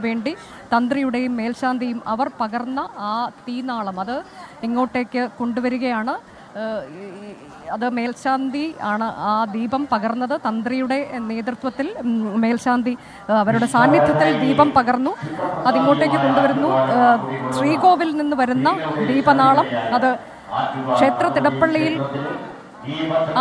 വേണ്ടി തന്ത്രിയുടെയും മേൽശാന്തിയും അവർ പകർന്ന ആ തീനാളം അത് ഇങ്ങോട്ടേക്ക് കൊണ്ടുവരികയാണ്. അത് മേൽശാന്തി ആണ് ആ ദീപം പകർന്നത്. തന്ത്രിയുടെ നേതൃത്വത്തിൽ മേൽശാന്തി അവരുടെ സാന്നിധ്യത്തിൽ ദീപം പകർന്നു. അതിങ്ങോട്ടേക്ക് കൊണ്ടുവരുന്നു. ശ്രീകോവിൽ നിന്ന് വരുന്ന ദീപനാളം അത് ക്ഷേത്ര തിടപ്പള്ളിയിൽ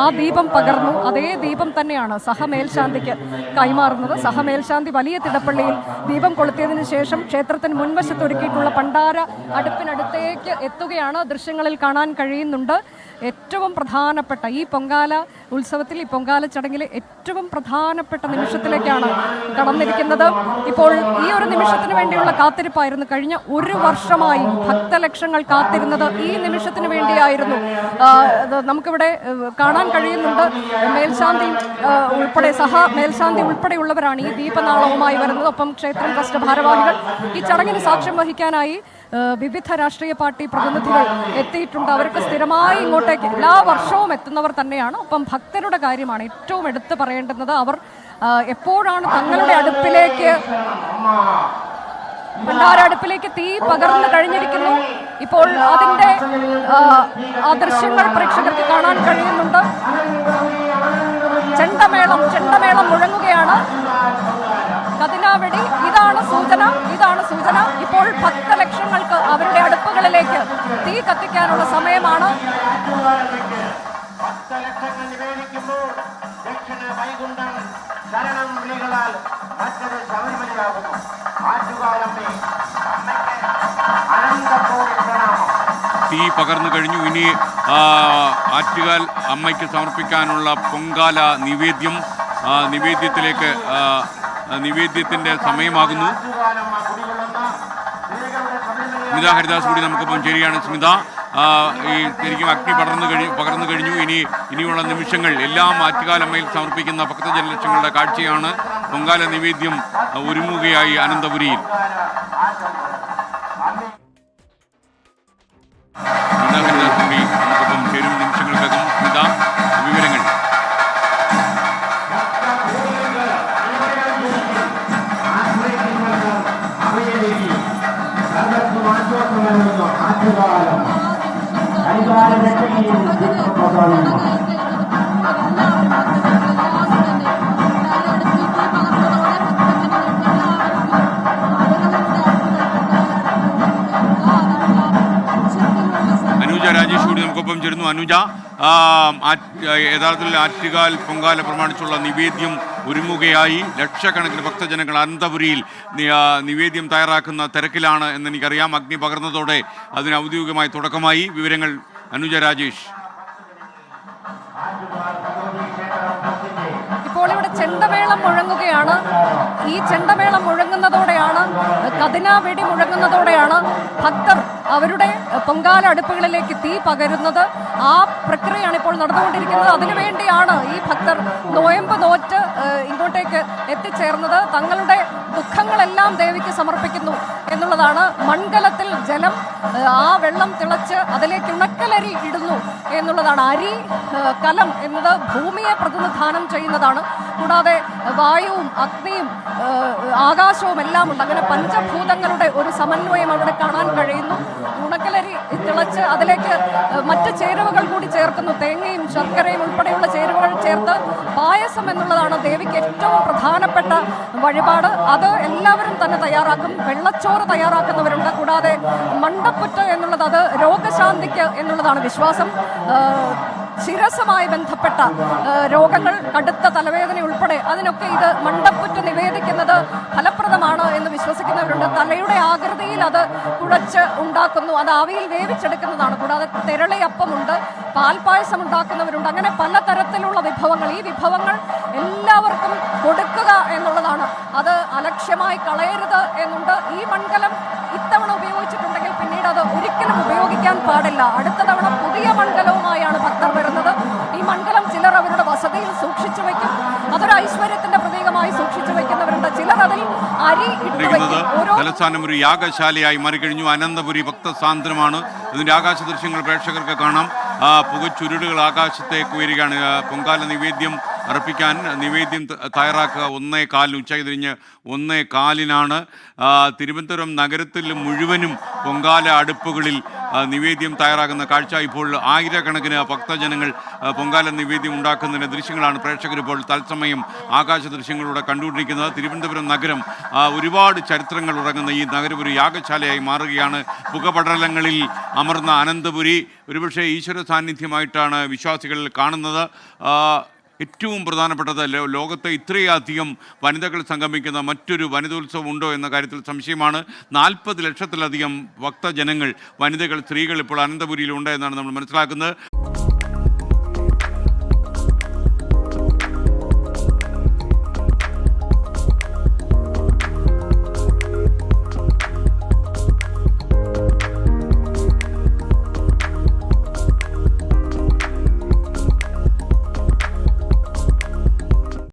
ആ ദീപം പകർന്നു. അതേ ദീപം തന്നെയാണ് സഹമേൽശാന്തിക്ക് കൈമാറുന്നത്. സഹമേൽശാന്തി വലിയ തിടപ്പള്ളിയിൽ ദീപം കൊളുത്തിയതിനു ശേഷം ക്ഷേത്രത്തിന് മുൻവശത്ത് ഒരുക്കിയിട്ടുള്ള പണ്ടാര അടുപ്പിനടുത്തേക്ക് എത്തുകയാണ്. ദൃശ്യങ്ങളിൽ കാണാൻ കഴിയുന്നുണ്ട്. ഏറ്റവും പ്രധാനപ്പെട്ട ഈ പൊങ്കാല ഉത്സവത്തിൽ, ഈ പൊങ്കാല ചടങ്ങിലെ ഏറ്റവും പ്രധാനപ്പെട്ട നിമിഷത്തിലേക്കാണ് കടന്നിരിക്കുന്നത്. ഇപ്പോൾ ഈ ഒരു നിമിഷത്തിന് വേണ്ടിയുള്ള കാത്തിരിപ്പായിരുന്നു. കഴിഞ്ഞ ഒരു വർഷമായി ഭക്തലക്ഷങ്ങൾ കാത്തിരുന്നത് ഈ നിമിഷത്തിന് വേണ്ടിയായിരുന്നു. നമുക്കിവിടെ കാണാൻ കഴിയുന്നുണ്ട്. മേൽശാന്തി ഉൾപ്പെടെ മേൽശാന്തി ഉൾപ്പെടെയുള്ളവരാണ് ഈ ദീപനാളവുമായി വരുന്നത്. ഒപ്പം ക്ഷേത്രം ട്രസ്റ്റ് ഭാരവാഹികൾ ഈ ചടങ്ങിന് സാക്ഷ്യം വഹിക്കാനായി വിവിധ രാഷ്ട്രീയ പാർട്ടി പ്രതിനിധികൾ എത്തിയിട്ടുണ്ട്. അവർക്ക് സ്ഥിരമായി ഇങ്ങോട്ടേക്ക് എല്ലാ വർഷവും എത്തുന്നവർ തന്നെയാണ്. ഒപ്പം ഭക്തരുടെ കാര്യമാണ് ഏറ്റവും എടുത്തു പറയേണ്ടുന്നത്. അവർ എപ്പോഴാണ് തങ്ങളുടെ അടുപ്പിലേക്ക് അടുപ്പിലേക്ക് തീ പകർന്നു കഴിഞ്ഞിരിക്കുന്നു. ഇപ്പോൾ അതിന്റെ ആ ദൃശ്യങ്ങൾ പ്രേക്ഷകർക്ക് കാണാൻ കഴിയുന്നുണ്ട്. ചെണ്ടമേളം മുഴങ്ങുകയാണ്. കതിനാവെടി, ഇതാണ് സൂചന. ഇപ്പോൾ ഭക്തലക്ഷങ്ങൾക്ക് അവരുടെ അടുപ്പുകളിലേക്ക് തീ കത്തിക്കാനുള്ള സമയമാണ്. തീ പകർന്നു കഴിഞ്ഞു. ഇനി ആറ്റുകാൽ അമ്മയ്ക്ക് സമർപ്പിക്കാനുള്ള പൊങ്കാല നിവേദ്യത്തിൻ്റെ സമയമാകുന്നു. സ്മിത ഹരിദാസ് കൂടി നമുക്കൊപ്പം ചേരുകയാണ്. സ്മിത, ഈ ശരിക്കും അഗ്നി പകർന്നു കഴിഞ്ഞു. ഇനിയുള്ള നിമിഷങ്ങൾ എല്ലാം ആറ്റുകാലമ്മയിൽ സമർപ്പിക്കുന്ന ഭക്തജനലക്ഷങ്ങളുടെ കാഴ്ചയാണ്. പൊങ്കാല നിവേദ്യം ഒരുങ്ങുകയായി അനന്തപുരിയിൽ. സ്മിത ഹരിദാസ് കൂടി നമുക്കൊപ്പം ചേരും നിമിഷങ്ങൾക്കകം. സ്മിത, വിവരങ്ങൾ. അനുജ രാജേഷ് കൂടി നമുക്കൊപ്പം ചേരുന്നു. അനുജ, യഥാർത്ഥത്തിൽ ആറ്റുകാൽ പൊങ്കാല പ്രമാണിച്ചുള്ള നിവേദ്യം ഒരുങ്ങുകയായി. ലക്ഷക്കണക്കിന് ഭക്തജനങ്ങൾ അനന്തപുരിയിൽ നിവേദ്യം തയ്യാറാക്കുന്ന തിരക്കിലാണ് എന്നെനിക്കറിയാം. അഗ്നി പകർന്നതോടെ അതിന് ഔദ്യോഗികമായി തുടക്കമായി. വിവരങ്ങൾ അനുജ രാജേഷ്. ഇപ്പോൾ ഇവിടെ ചെണ്ടമേളം മുഴങ്ങുകയാണ്. ഈ ചെണ്ടമേളം മുഴങ്ങുന്നതോടെയാണ്, കതിനാവെടി മുഴങ്ങുന്നതോടെയാണ് ഭക്തർ അവരുടെ പൊങ്കാല അടുപ്പുകളിലേക്ക് തീ പകരുന്നത്. ആ പ്രക്രിയയാണ് ഇപ്പോൾ നടന്നുകൊണ്ടിരിക്കുന്നത്. അതിനുവേണ്ടിയാണ് ഈ ഭക്തർ നോയമ്പ് നോറ്റ് ഇങ്ങോട്ടേക്ക് എത്തിച്ചേർന്നത്. തങ്ങളുടെ ദുഃഖങ്ങളെല്ലാം ദേവിക്ക് സമർപ്പിക്കുന്നു എന്നുള്ളതാണ്. മൺകലത്തിൽ ജലം, ആ വെള്ളം തിളച്ച് അതിലേക്ക് ഉണക്കലരി ഇടുന്നു എന്നുള്ളതാണ്. അരി കലം എന്നത് ഭൂമിയെ പ്രതിനിധാനം ചെയ്യുന്നതാണ്. കൂടാതെ വായുവും അഗ്നിയും ആകാശവും എല്ലാം ഉണ്ട്. അങ്ങനെ പഞ്ചഭൂതങ്ങളുടെ ഒരു സമന്വയം അവിടെ കാണാൻ കഴിയുന്നു. ഉണക്കലരി തിളച്ച് അതിലേക്ക് മറ്റ് ചേരുവകൾ കൂടി ചേർക്കുന്നു. തേങ്ങയും ശർക്കരയും ഉൾപ്പെടെയുള്ള ചേരുവകൾ ചേർത്ത് പായസം എന്നുള്ളതാണ് ദേവിക്ക് ഏറ്റവും പ്രധാനപ്പെട്ട വഴിപാട്. അത് എല്ലാവരും തന്നെ തയ്യാറാക്കും. വെള്ളച്ചോറ് തയ്യാറാക്കുന്നവരുണ്ട്. കൂടാതെ മണ്ടപ്പുറ്റ് എന്നുള്ളത് അത് രോഗശാന്തിക്ക് എന്നുള്ളതാണ് വിശ്വാസം. ശിരസുമായി ബന്ധപ്പെട്ട രോഗങ്ങൾ, കടുത്ത തലവേദന ഉൾപ്പെടെ അതിനൊക്കെ ഇത് മണ്ടപ്പുറ്റ് നിവേദിക്കുന്നത് ഫലപ്രദമാണ് എന്ന് വിശ്വസിക്കുന്നവരുണ്ട്. തലയുടെ ആകൃതിയിൽ അത് കുഴച്ച് ഉണ്ടാക്കുന്നു. അത് ആവിയിൽ വേവിച്ചെടുക്കുന്നതാണ്. കൂടാതെ തെരളിയപ്പമുണ്ട്, പാൽപ്പായസം ഉണ്ടാക്കുന്നവരുണ്ട്. അങ്ങനെ പലതരത്തിലുള്ള വിഭവങ്ങൾ. ഈ വിഭവങ്ങൾ എല്ലാവർക്കും കൊടുക്കുക എന്നുള്ളതാണ്. അത് അലക്ഷ്യമായി കളയരുത് എന്നുണ്ട്. ഈ മൺകലം ഇത്തവണ ഉപയോഗിച്ചിട്ടുണ്ടെങ്കിൽ പിന്നീട് അത് ഒരിക്കലും ഉപയോഗിക്കാൻ പാടില്ല. അടുത്ത തവണ പുതിയ മൺകലവുമായാണ് ഭക്തർ വരുന്നത്. ഈ മൺകലം ചിലർ അവരുടെ വസതിയിൽ സൂക്ഷിച്ചു വയ്ക്കും. അതൊരു ഐശ്വര്യത്തിന്റെ പ്രതീകമായി സൂക്ഷിച്ചു വയ്ക്കുന്നവരുണ്ട്. ചിലർ അതിൽ അരി ഇട്ടു വയ്ക്കും. തലസ്ഥാനം ഒരു യാഗശാലയായി മാറിക്കഴിഞ്ഞു. അനന്തപുരി ഭക്തസാന്ദ്രമാണ്. ഇതിന്റെ ആകാശ ദൃശ്യങ്ങൾ പ്രേക്ഷകർക്ക് കാണാം. പുകച്ചുരുടുകൾ ആകാശത്തേക്ക് ഉയരുകയാണ്. പൊങ്കാല നിവേദ്യം അർപ്പിക്കാൻ നിവേദ്യം തയ്യാറാക്കുക 1:15 ഉച്ച തിരിഞ്ഞ് 1:15 തിരുവനന്തപുരം നഗരത്തിൽ മുഴുവനും പൊങ്കാല അടുപ്പുകളിൽ നിവേദ്യം തയ്യാറാകുന്ന കാഴ്ച. ഇപ്പോൾ ആയിരക്കണക്കിന് ഭക്തജനങ്ങൾ പൊങ്കാല നിവേദ്യം ഉണ്ടാക്കുന്നതിൻ്റെ ദൃശ്യങ്ങളാണ് പ്രേക്ഷകർ ഇപ്പോൾ തത്സമയം ആകാശ ദൃശ്യങ്ങളിലൂടെ കണ്ടുകൊണ്ടിരിക്കുന്നത്. തിരുവനന്തപുരം നഗരം ഒരുപാട് ചരിത്രങ്ങൾ ഉറങ്ങുന്ന ഈ നഗരം ഒരു യാഗശാലയായി മാറുകയാണ്. പുകപടലങ്ങളിൽ അമർന്ന അനന്തപുരി ഒരുപക്ഷെ ഈശ്വര സാന്നിധ്യമായിട്ടാണ് വിശ്വാസികൾ കാണുന്നത്. ഏറ്റവും പ്രധാനപ്പെട്ടത് ലോകത്തെ ഇത്രയധികം വനിതകൾ സംഗമിക്കുന്ന മറ്റൊരു വനിതോത്സവം ഉണ്ടോ എന്ന കാര്യത്തിൽ സംശയമാണ്. 40 ലക്ഷത്തിലധികം ഭക്തജനങ്ങൾ, വനിതകൾ, സ്ത്രീകൾ ഇപ്പോൾ അനന്തപുരിയിലുണ്ട് എന്നാണ് നമ്മൾ മനസ്സിലാക്കുന്നത്.